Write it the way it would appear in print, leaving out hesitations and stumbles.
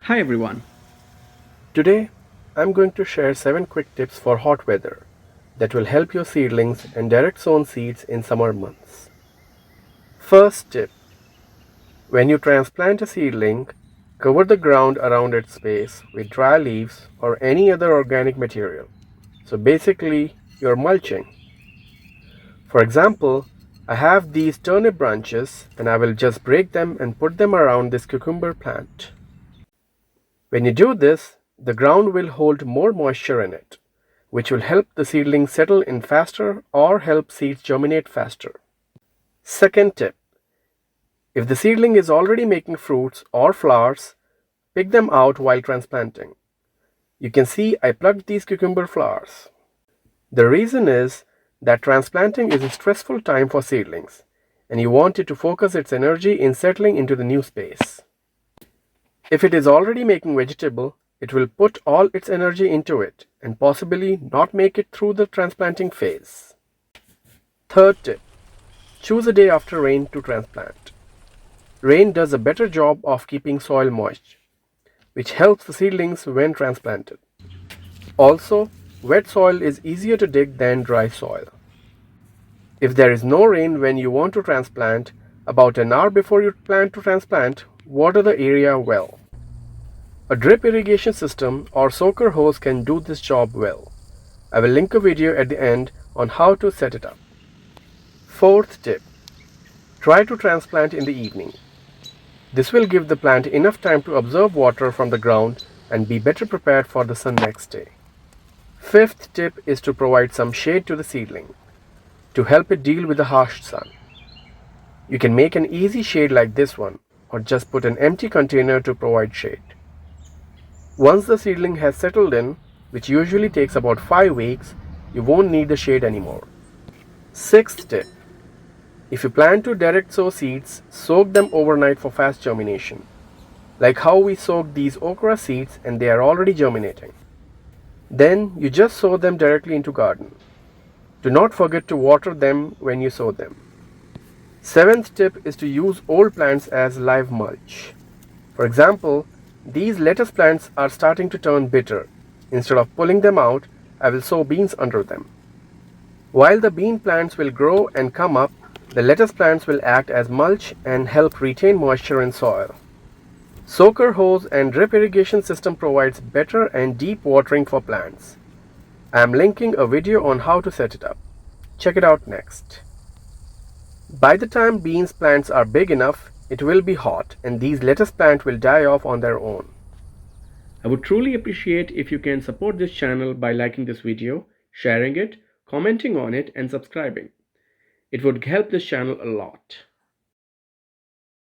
Hi everyone. Today, I'm going to share 7 quick tips for hot weather that will help your seedlings and direct sown seeds in summer months. First tip: when you transplant a seedling, cover the ground around its base with dry leaves or any other organic material. So basically, you're mulching. For example, I have these turnip branches and I will just break them and put them around this cucumber plant. When you do this, the ground will hold more moisture in it, which will help the seedlings settle in faster or help seeds germinate faster. Second tip: if the seedling is already making fruits or flowers, pick them out while transplanting. You can see I plucked these cucumber flowers. The reason is that transplanting is a stressful time for seedlings, and you want it to focus its energy in settling into the new space. If it is already making vegetable, it will put all its energy into it and possibly not make it through the transplanting phase. Third tip: choose a day after rain to transplant. Rain does a better job of keeping soil moist, which helps the seedlings when transplanted. Also, wet soil is easier to dig than dry soil. If there is no rain when you want to transplant, about an hour before you plan to transplant, water the area well. A drip irrigation system or soaker hose can do this job well. I will link a video at the end on how to set it up. Fourth tip: try to transplant in the evening. This will give the plant enough time to absorb water from the ground and be better prepared for the sun next day. Fifth tip is to provide some shade to the seedling to help it deal with the harsh sun. You can make an easy shade like this one, or just put an empty container to provide shade. Once the seedling has settled in, which usually takes about 5 weeks, you won't need the shade anymore. Sixth tip: if you plan to direct sow seeds, soak them overnight for fast germination. Like how we soaked these okra seeds and they are already germinating. Then you just sow them directly into garden. Do not forget to water them when you sow them. Seventh tip is to use old plants as live mulch. For example, these lettuce plants are starting to turn bitter. Instead of pulling them out, I will sow beans under them. While the bean plants will grow and come up, the lettuce plants will act as mulch and help retain moisture in soil. Soaker hose and drip irrigation system provides better and deep watering for plants. I am linking a video on how to set it up. Check it out next. By the time beans plants are big enough, it will be hot and these lettuce plants will die off on their own. I would truly appreciate if you can support this channel by liking this video, sharing it, commenting on it, and subscribing. It would help this channel a lot.